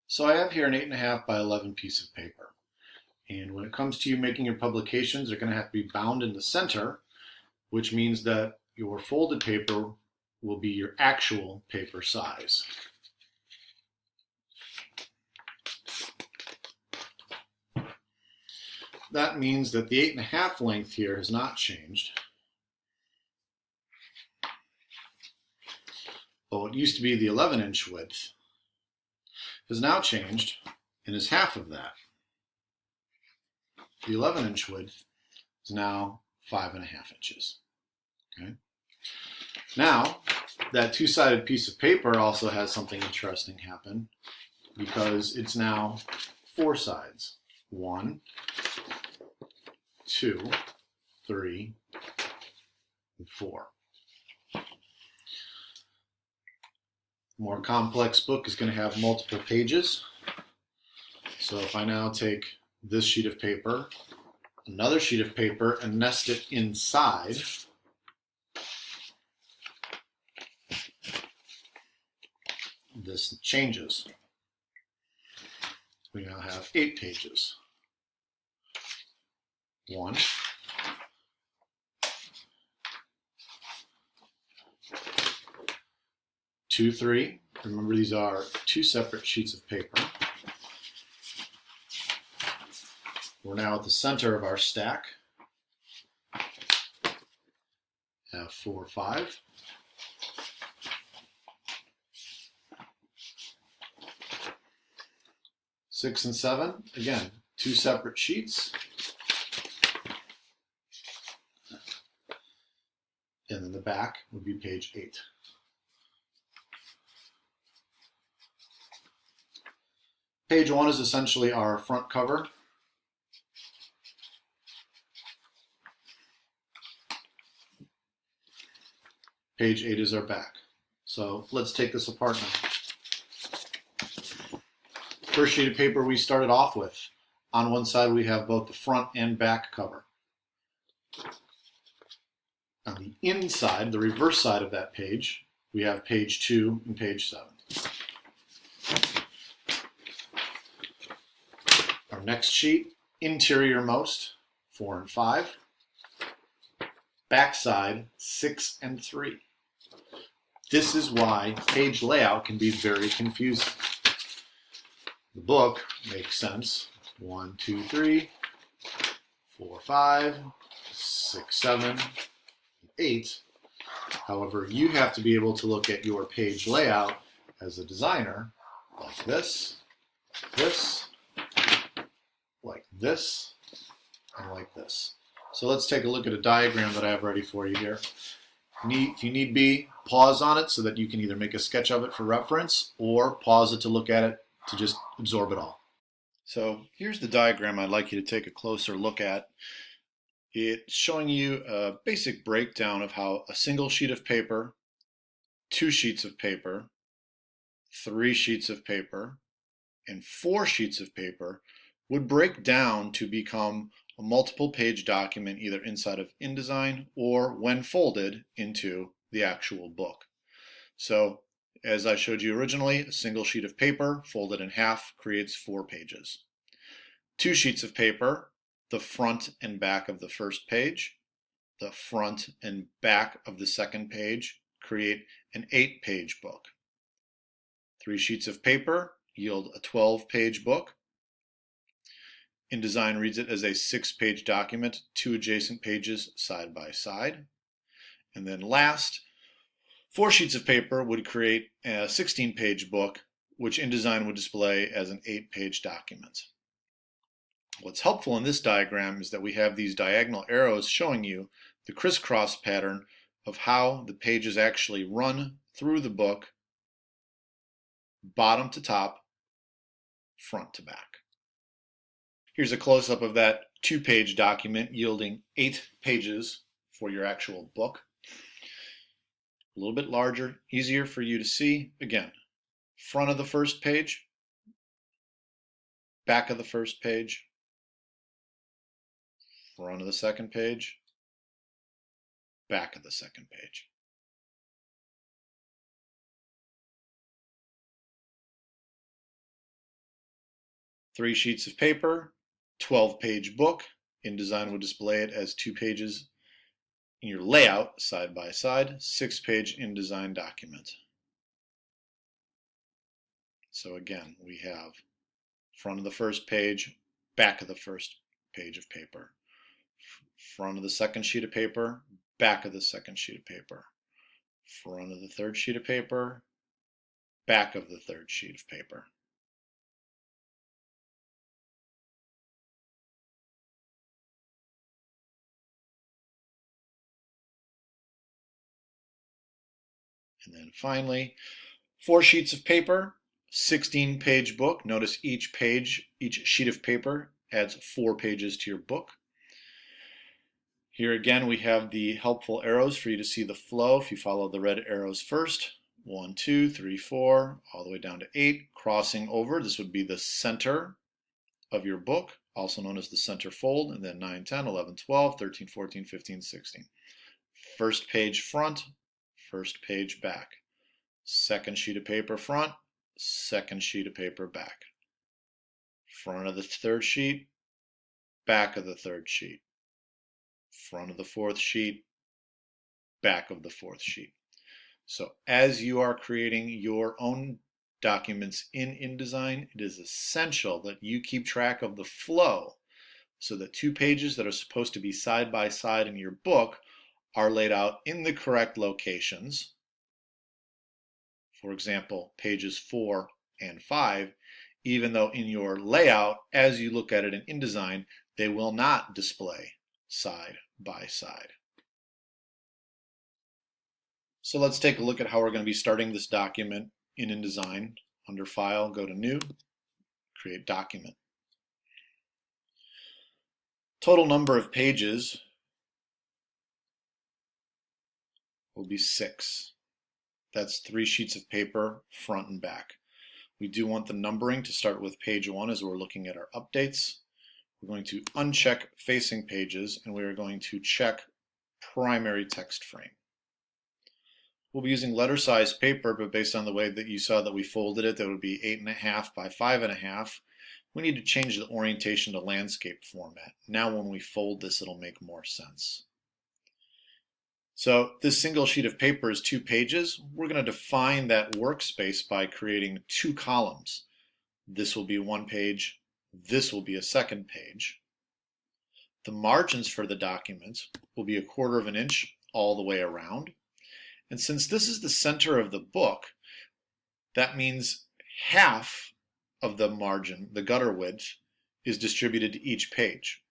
So I have here an 8.5 by 11 piece of paper. And when it comes to you making your publications, they're going to have to be bound in the center, which means that your folded paper will be your actual paper size. That means that the 8.5 length here has not changed. But what used to be the 11-inch width has now changed and is half of that. The 11-inch width is now 5.5 inches. Okay. Now, that two-sided piece of paper also has something interesting happen because it's now 4 sides. 1, 2, 3, and 4. A more complex book is going to have multiple pages. So if I now take this sheet of paper, another sheet of paper, and nest it inside, this changes. We now have 8 pages. 1, 2, 3. Remember, these are 2 separate sheets of paper. We're now at the center of our stack. Have 4, 5. Six and 7, again, 2 separate sheets. And then the back would be page 8. Page 1 is essentially our front cover. Page 8 is our back. So let's take this apart now. First sheet of paper we started off with. On one side we have both the front and back cover. On the inside, the reverse side of that page, we have page 2 and page 7. Our next sheet, interior-most, 4 and 5. Backside, 6 and 3. This is why page layout can be very confusing. The book makes sense. 1, 2, 3, 4, 5, 6, 7, 8. However, you have to be able to look at your page layout as a designer like this, like this, and like this. So let's take a look at a diagram that I have ready for you here. If you need be, pause on it so that you can either make a sketch of it for reference or pause it to look at it to just absorb it all. So here's the diagram I'd like you to take a closer look at. It's showing you a basic breakdown of how a single sheet of paper, 2 sheets of paper, 3 sheets of paper, and 4 sheets of paper would break down to become a multiple page document either inside of InDesign or when folded into the actual book. So as I showed you originally, a single sheet of paper folded in half creates 4 pages. 2 sheets of paper, the front and back of the first page, the front and back of the second page create an 8-page book. 3 sheets of paper yield a 12-page book. InDesign reads it as a 6-page document, 2 adjacent pages side by side. And then last, 4 sheets of paper would create a 16-page book, which InDesign would display as an 8-page document. What's helpful in this diagram is that we have these diagonal arrows showing you the crisscross pattern of how the pages actually run through the book, bottom to top, front to back. Here's a close-up of that 2-page document yielding 8 pages for your actual book. A little bit larger, easier for you to see. Again, front of the first page, back of the first page, front of the second page, back of the second page. 3 sheets of paper, 12-page book. InDesign will display it as 2 pages in your layout side by side, 6-page InDesign document. So again, we have front of the first page, back of the first page of paper, front of the second sheet of paper, back of the second sheet of paper, front of the third sheet of paper, back of the third sheet of paper. And then finally, 4 sheets of paper, 16-page book. Notice each sheet of paper adds 4 pages to your book. Here again we have the helpful arrows for you to see the flow. If you follow the red arrows first, 1, 2, 3, 4, all the way down to 8, crossing over, this would be the center of your book, also known as the center fold, and then 9, 10, 11, 12, 13, 14, 15, 16. First page front, first page back. Second sheet of paper front, second sheet of paper back. Front of the third sheet, back of the third sheet. Front of the fourth sheet, back of the fourth sheet. So as you are creating your own documents in InDesign, it is essential that you keep track of the flow so that 2 pages that are supposed to be side by side in your book are laid out in the correct locations. For example, pages 4 and 5, even though in your layout, as you look at it in InDesign, they will not display side by side. So let's take a look at how we're going to be starting this document in InDesign. Under File, go to New, Create Document. Total number of pages will be 6. That's 3 sheets of paper, front and back. We do want the numbering to start with page 1 as we're looking at our updates. We're going to uncheck facing pages, and we are going to check primary text frame. We'll be using letter size paper, but based on the way that you saw that we folded it, that would be 8.5 by 5.5. We need to change the orientation to landscape format. Now when we fold this, it'll make more sense. So this single sheet of paper is 2 pages. We're going to define that workspace by creating 2 columns. This will be 1 page. This will be a 2nd page. The margins for the document will be 1/4 of an inch all the way around. And since this is the center of the book, that means half of the margin, the gutter width, is distributed to each page.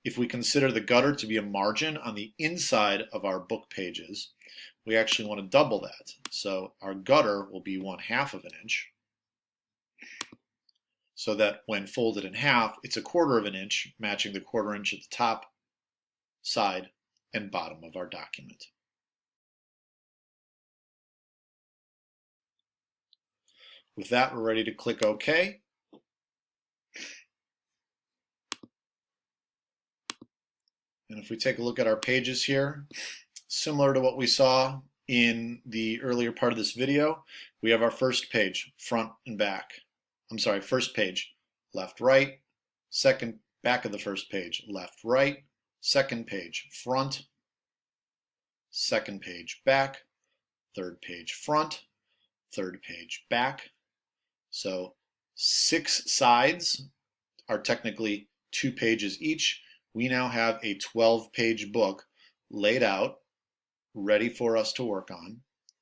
If we consider the gutter to be a margin on the inside of our book pages, we actually want to double that. So our gutter will be 1/2 of an inch, so that when folded in half, it's 1/4 of an inch, matching the 1/4 inch at the top, side, and bottom of our document. With that, we're ready to click OK. And if we take a look at our pages here, similar to what we saw in the earlier part of this video, we have our first page, front and back. First page, left, right. Second, back of the first page, left, right. Second page, front. Second page, back. Third page, front. Third page, back. So 6 sides are technically 2 pages each. We now have a 12-page book laid out, ready for us to work on.